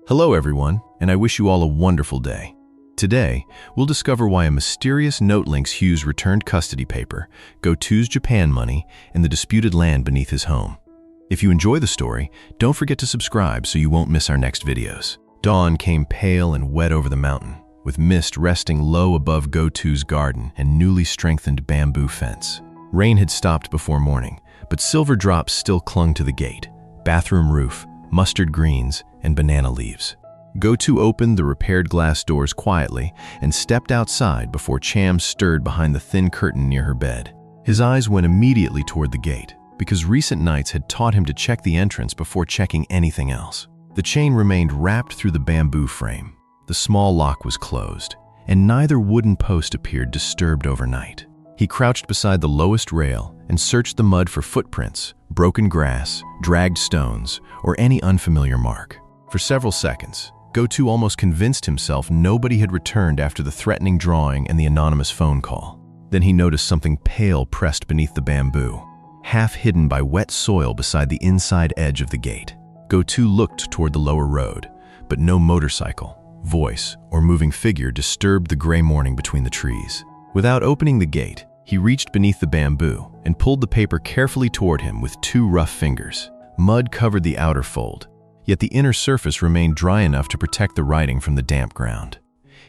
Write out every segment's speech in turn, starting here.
Hello everyone, and I wish you all a wonderful day. Today, we'll discover why a mysterious note links Hugh's returned custody paper, Ngo Tue's Japan money, and the disputed land beneath his home. If you enjoy the story, don't forget to subscribe so you won't miss our next videos. Dawn came pale and wet over the mountain, with mist resting low above Ngo Tue's garden and newly strengthened bamboo fence. Rain had stopped before morning, but silver drops still clung to the gate, bathroom roof, mustard greens, and banana leaves. Ngo Tue opened the repaired glass doors quietly and stepped outside before Cham stirred behind the thin curtain near her bed. His eyes went immediately toward the gate, because recent nights had taught him to check the entrance before checking anything else. The chain remained wrapped through the bamboo frame. The small lock was closed, and neither wooden post appeared disturbed overnight. He crouched beside the lowest rail and searched the mud for footprints, broken grass, dragged stones, or any unfamiliar mark. For several seconds, Ngo Tue almost convinced himself nobody had returned after the threatening drawing and the anonymous phone call. Then he noticed something pale pressed beneath the bamboo, half hidden by wet soil beside the inside edge of the gate. Ngo Tue looked toward the lower road, but no motorcycle, voice, or moving figure disturbed the gray morning between the trees. Without opening the gate, he reached beneath the bamboo and pulled the paper carefully toward him with two rough fingers. Mud covered the outer fold, yet the inner surface remained dry enough to protect the writing from the damp ground.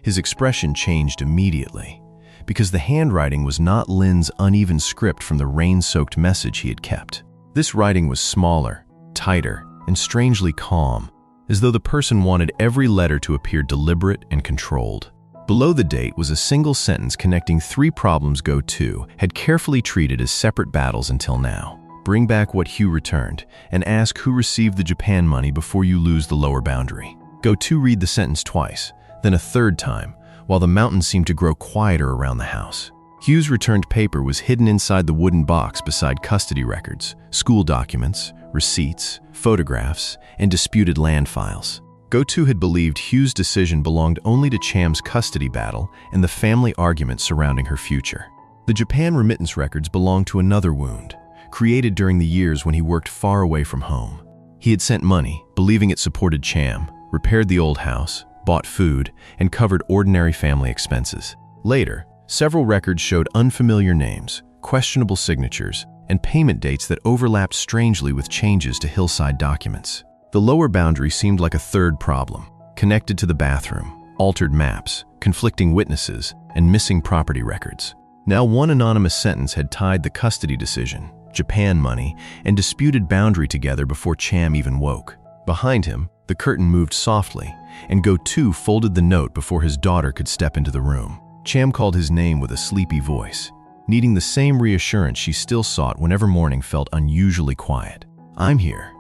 His expression changed immediately, because the handwriting was not Lin's uneven script from the rain-soaked message he had kept. This writing was smaller, tighter, and strangely calm, as though the person wanted every letter to appear deliberate and controlled. Below the date was a single sentence connecting three problems Ngo Tue had carefully treated as separate battles until now. Bring back what Hugh returned, and ask who received the Japan money before you lose the lower boundary. Ngo Tue read the sentence twice, then a third time, while the mountains seemed to grow quieter around the house. Hugh's returned paper was hidden inside the wooden box beside custody records, school documents, receipts, photographs, and disputed land files. Ngo Tue had believed Hugh's decision belonged only to Cham's custody battle and the family argument surrounding her future. The Japan remittance records belonged to another wound, created during the years when he worked far away from home. He had sent money, believing it supported Cham, repaired the old house, bought food, and covered ordinary family expenses. Later, several records showed unfamiliar names, questionable signatures, and payment dates that overlapped strangely with changes to hillside documents. The lower boundary seemed like a third problem, connected to the bathroom, altered maps, conflicting witnesses, and missing property records. Now one anonymous sentence had tied the custody decision, Japan money, and disputed boundary together before Cham even woke. Behind him, the curtain moved softly, and Ngo Tue folded the note before his daughter could step into the room. Cham called his name with a sleepy voice, needing the same reassurance she still sought whenever morning felt unusually quiet. "I'm here,"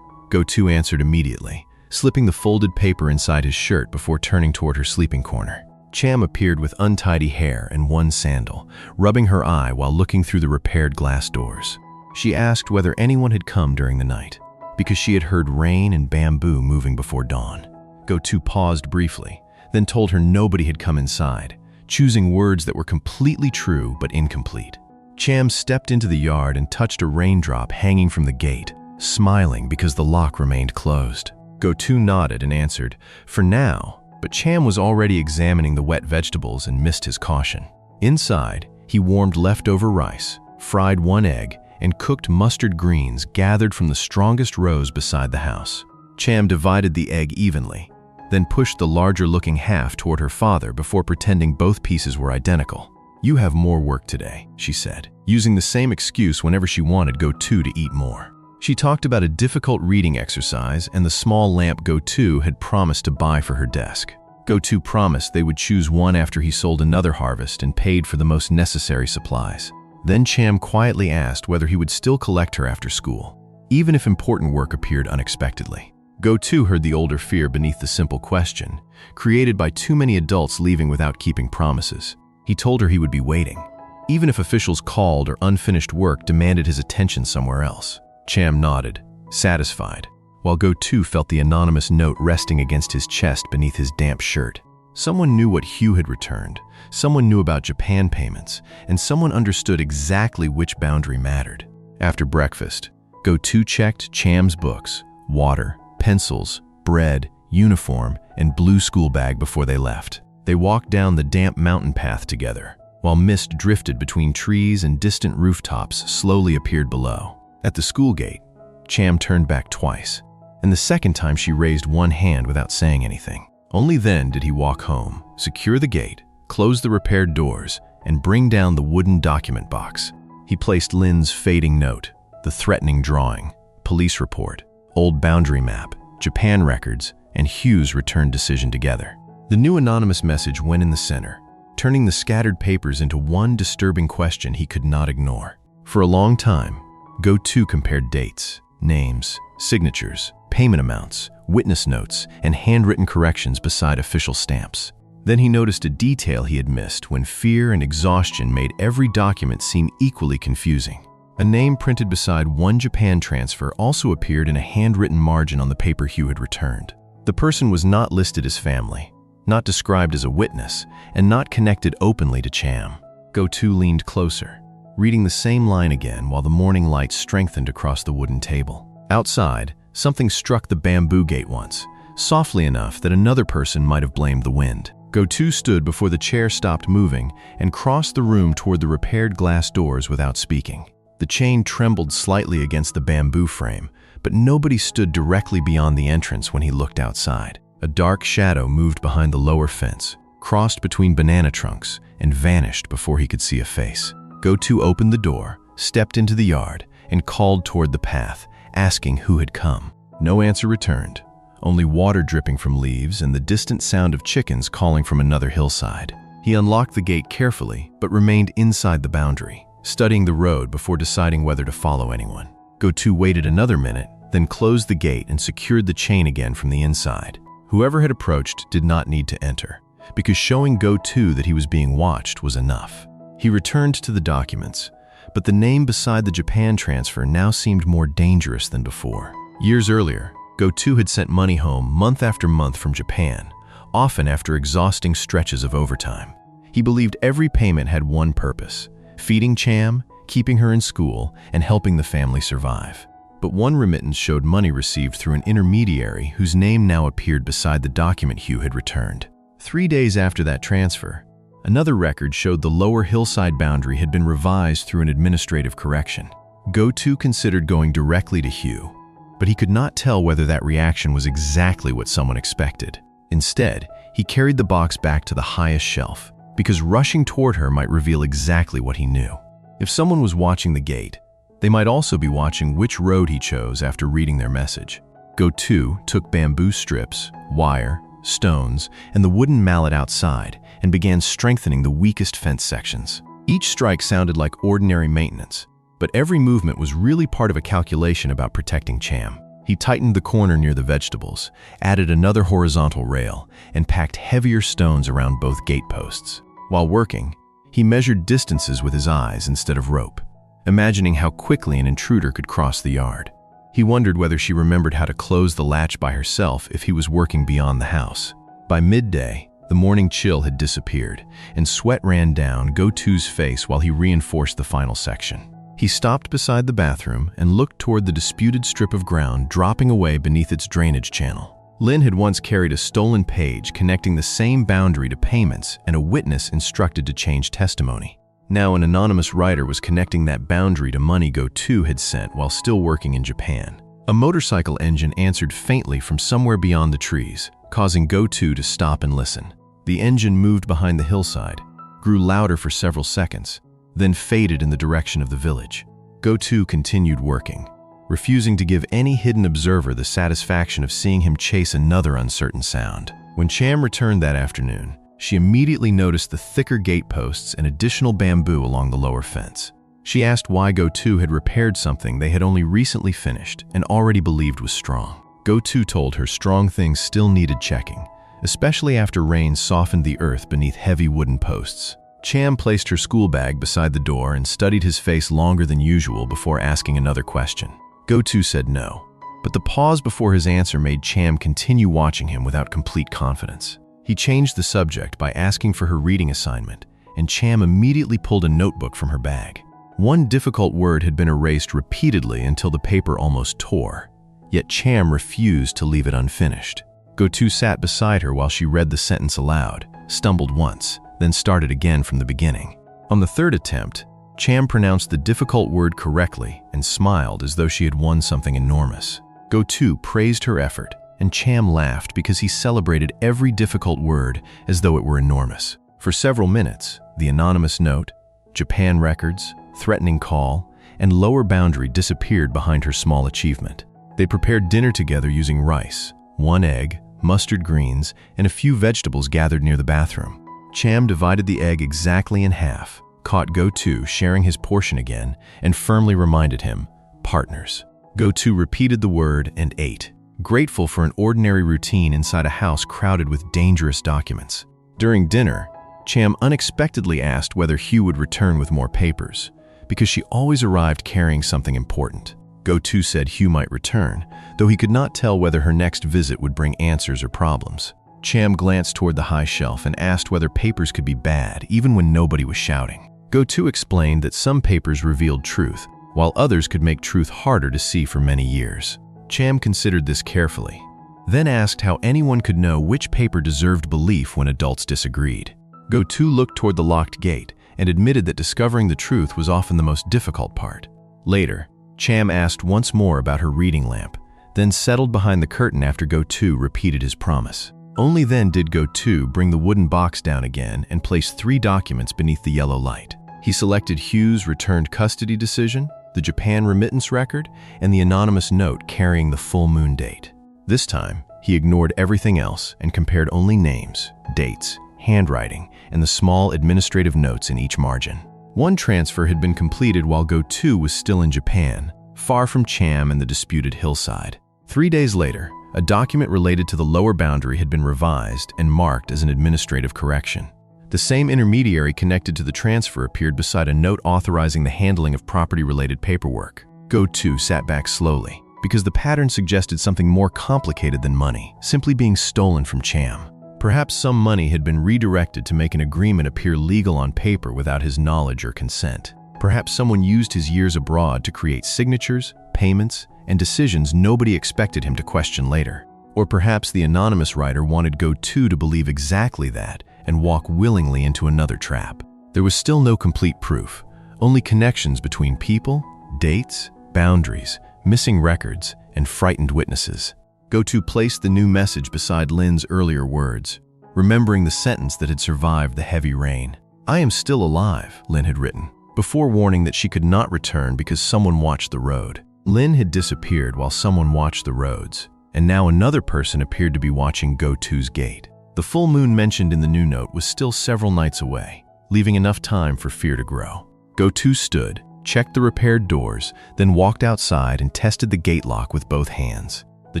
Ngo Tue answered immediately, slipping the folded paper inside his shirt before turning toward her sleeping corner. Cham appeared with untidy hair and one sandal, rubbing her eye while looking through the repaired glass doors. She asked whether anyone had come during the night, because she had heard rain and bamboo moving before dawn. Ngo Tue paused briefly, then told her nobody had come inside, choosing words that were completely true but incomplete. Cham stepped into the yard and touched a raindrop hanging from the gate, smiling because the lock remained closed. Ngo Tue nodded and answered, "For now," but Cham was already examining the wet vegetables and missed his caution. Inside, he warmed leftover rice, fried one egg, and cooked mustard greens gathered from the strongest rows beside the house. Cham divided the egg evenly, then pushed the larger-looking half toward her father before pretending both pieces were identical. "You have more work today," she said, using the same excuse whenever she wanted Ngo Tue to eat more. She talked about a difficult reading exercise and the small lamp Ngo Tue had promised to buy for her desk. Ngo Tue promised they would choose one after he sold another harvest and paid for the most necessary supplies. Then Cham quietly asked whether he would still collect her after school, even if important work appeared unexpectedly. Ngo Tue heard the older fear beneath the simple question, created by too many adults leaving without keeping promises. He told her he would be waiting, even if officials called or unfinished work demanded his attention somewhere else. Cham nodded, satisfied, while Ngo Tue felt the anonymous note resting against his chest beneath his damp shirt. Someone knew what Hugh had returned, someone knew about Japan payments, and someone understood exactly which boundary mattered. After breakfast, Ngo Tue checked Cham's books, water, pencils, bread, uniform, and blue school bag before they left. They walked down the damp mountain path together, while mist drifted between trees and distant rooftops slowly appeared below. At the school gate, Cham turned back twice, and the second time she raised one hand without saying anything. Only then did he walk home, secure the gate, close the repaired doors, and bring down the wooden document box. He placed Lynn's fading note, the threatening drawing, police report, old boundary map, Japan records, and Hugh's return decision together. The new anonymous message went in the center, turning the scattered papers into one disturbing question he could not ignore. For a long time, Ngo Tue compared dates, names, signatures, payment amounts, witness notes, and handwritten corrections beside official stamps. Then he noticed a detail he had missed when fear and exhaustion made every document seem equally confusing. A name printed beside one Japan transfer also appeared in a handwritten margin on the paper Hugh had returned. The person was not listed as family, not described as a witness, and not connected openly to Cham. Ngo Tue leaned closer, reading the same line again while the morning light strengthened across the wooden table. Outside, something struck the bamboo gate once, softly enough that another person might have blamed the wind. Ngo Tue stood before the chair stopped moving and crossed the room toward the repaired glass doors without speaking. The chain trembled slightly against the bamboo frame, but nobody stood directly beyond the entrance when he looked outside. A dark shadow moved behind the lower fence, crossed between banana trunks, and vanished before he could see a face. Ngo Tue opened the door, stepped into the yard, and called toward the path, asking who had come. No answer returned, only water dripping from leaves and the distant sound of chickens calling from another hillside. He unlocked the gate carefully, but remained inside the boundary, studying the road before deciding whether to follow anyone. Ngo Tue waited another minute, then closed the gate and secured the chain again from the inside. Whoever had approached did not need to enter, because showing Ngo Tue that he was being watched was enough. He returned to the documents, but the name beside the Japan transfer now seemed more dangerous than before. Years earlier, Ngo Tue had sent money home month after month from Japan, often after exhausting stretches of overtime. He believed every payment had one purpose: feeding Cham, keeping her in school, and helping the family survive. But one remittance showed money received through an intermediary whose name now appeared beside the document Hugh had returned. 3 days after that transfer, another record showed the lower hillside boundary had been revised through an administrative correction. Ngo Tue considered going directly to Hugh, but he could not tell whether that reaction was exactly what someone expected. Instead, he carried the box back to the highest shelf, because rushing toward her might reveal exactly what he knew. If someone was watching the gate, they might also be watching which road he chose after reading their message. Ngo Tue took bamboo strips, wire, stones, and the wooden mallet outside and began strengthening the weakest fence sections. Each strike sounded like ordinary maintenance, but every movement was really part of a calculation about protecting Cham. He tightened the corner near the vegetables, added another horizontal rail, and packed heavier stones around both gate posts. While working, he measured distances with his eyes instead of rope, imagining how quickly an intruder could cross the yard. He wondered whether she remembered how to close the latch by herself if he was working beyond the house. By midday, the morning chill had disappeared, and sweat ran down Ngo Tue's face while he reinforced the final section. He stopped beside the bathroom and looked toward the disputed strip of ground dropping away beneath its drainage channel. Lynn had once carried a stolen page connecting the same boundary to payments and a witness instructed to change testimony. Now an anonymous writer was connecting that boundary to money Ngo Tue had sent while still working in Japan. A motorcycle engine answered faintly from somewhere beyond the trees, causing Ngo Tue to stop and listen. The engine moved behind the hillside, grew louder for several seconds, then faded in the direction of the village. Ngo Tue continued working, refusing to give any hidden observer the satisfaction of seeing him chase another uncertain sound. When Cham returned that afternoon, she immediately noticed the thicker gate posts and additional bamboo along the lower fence. She asked why Ngo Tue had repaired something they had only recently finished and already believed was strong. Ngo Tue told her strong things still needed checking, especially after rain softened the earth beneath heavy wooden posts. Cham placed her school bag beside the door and studied his face longer than usual before asking another question. Ngo Tue said no, but the pause before his answer made Cham continue watching him without complete confidence. He changed the subject by asking for her reading assignment, and Cham immediately pulled a notebook from her bag. One difficult word had been erased repeatedly until the paper almost tore, yet Cham refused to leave it unfinished. Ngo Tue sat beside her while she read the sentence aloud, stumbled once, then started again from the beginning. On the third attempt, Cham pronounced the difficult word correctly and smiled as though she had won something enormous. Ngo Tue praised her effort, and Cham laughed because he celebrated every difficult word as though it were enormous. For several minutes, the anonymous note, Japan records, threatening call, and lower boundary disappeared behind her small achievement. They prepared dinner together using rice, 1 egg, mustard greens, and a few vegetables gathered near the bathroom. Cham divided the egg exactly in half, caught Ngo Tue sharing his portion again, and firmly reminded him, partners. Ngo Tue repeated the word and ate, grateful for an ordinary routine inside a house crowded with dangerous documents. During dinner, Cham unexpectedly asked whether Hugh would return with more papers, because she always arrived carrying something important. Ngo Tue said Hugh might return, though he could not tell whether her next visit would bring answers or problems. Cham glanced toward the high shelf and asked whether papers could be bad, even when nobody was shouting. Ngo Tue explained that some papers revealed truth, while others could make truth harder to see for many years. Cham considered this carefully, then asked how anyone could know which paper deserved belief when adults disagreed. Ngo Tue looked toward the locked gate and admitted that discovering the truth was often the most difficult part. Later, Cham asked once more about her reading lamp, then settled behind the curtain after Ngo Tue repeated his promise. Only then did Ngo Tue bring the wooden box down again and place 3 documents beneath the yellow light. He selected Hugh's returned custody decision, the Japan remittance record, and the anonymous note carrying the full moon date. This time, he ignored everything else and compared only names, dates, handwriting, and the small administrative notes in each margin. One transfer had been completed while Ngo Tue was still in Japan, far from Cham and the disputed hillside. 3 days later, a document related to the lower boundary had been revised and marked as an administrative correction. The same intermediary connected to the transfer appeared beside a note authorizing the handling of property-related paperwork. Ngo Tue sat back slowly, because the pattern suggested something more complicated than money, simply being stolen from Cham. Perhaps some money had been redirected to make an agreement appear legal on paper without his knowledge or consent. Perhaps someone used his years abroad to create signatures, payments, and decisions nobody expected him to question later. Or perhaps the anonymous writer wanted Ngo Tue to believe exactly that and walk willingly into another trap. There was still no complete proof, only connections between people, dates, boundaries, missing records, and frightened witnesses. Ngo Tue placed the new message beside Lin's earlier words, remembering the sentence that had survived the heavy rain. "I am still alive," Lin had written, before warning that she could not return because someone watched the road. Lin had disappeared while someone watched the roads, and now another person appeared to be watching Ngo Tue's gate. The full moon mentioned in the new note was still several nights away, leaving enough time for fear to grow. Ngo Tue stood, checked the repaired doors, then walked outside and tested the gate lock with both hands. The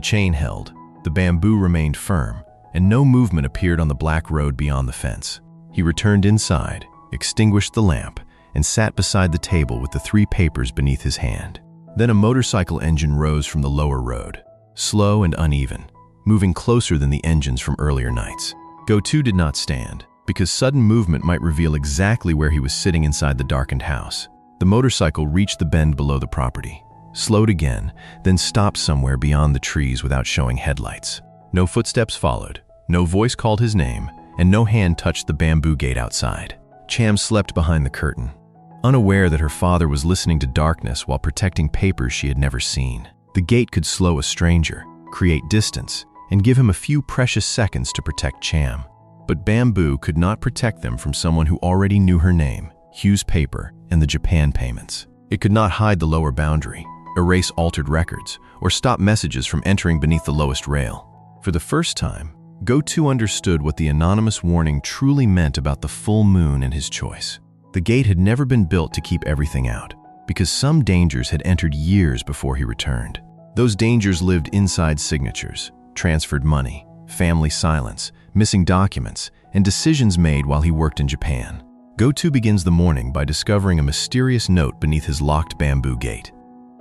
chain held, the bamboo remained firm, and no movement appeared on the black road beyond the fence. He returned inside, extinguished the lamp, and sat beside the table with the 3 papers beneath his hand. Then a motorcycle engine rose from the lower road, slow and uneven, moving closer than the engines from earlier nights. Ngo Tue did not stand, because sudden movement might reveal exactly where he was sitting inside the darkened house. The motorcycle reached the bend below the property, slowed again, then stopped somewhere beyond the trees without showing headlights. No footsteps followed, no voice called his name, and no hand touched the bamboo gate outside. Cham slept behind the curtain, unaware that her father was listening to darkness while protecting papers she had never seen. The gate could slow a stranger, create distance, and give him a few precious seconds to protect Cham. But bamboo could not protect them from someone who already knew her name, Hugh's paper, and the Japan payments. It could not hide the lower boundary, erase altered records, or stop messages from entering beneath the lowest rail. For the first time, Ngo Tue understood what the anonymous warning truly meant about the full moon and his choice. The gate had never been built to keep everything out, because some dangers had entered years before he returned. Those dangers lived inside signatures, transferred money, family silence, missing documents, and decisions made while he worked in Japan. Ngo Tue begins the morning by discovering a mysterious note beneath his locked bamboo gate.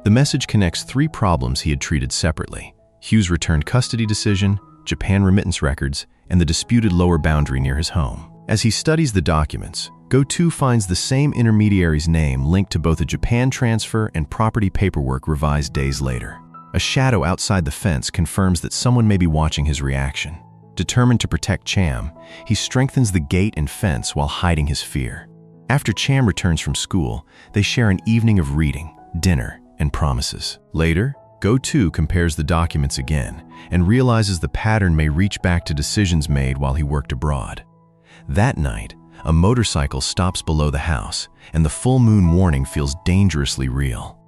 The message connects 3 problems he had treated separately: Hugh's returned custody decision, Japan remittance records, and the disputed lower boundary near his home. As he studies the documents, Ngo Tue finds the same intermediary's name linked to both a Japan transfer and property paperwork revised days later. A shadow outside the fence confirms that someone may be watching his reaction. Determined to protect Cham, he strengthens the gate and fence while hiding his fear. After Cham returns from school, they share an evening of reading, dinner, and promises. Later, Ngo Tue compares the documents again and realizes the pattern may reach back to decisions made while he worked abroad. That night, a motorcycle stops below the house, and the full moon warning feels dangerously real.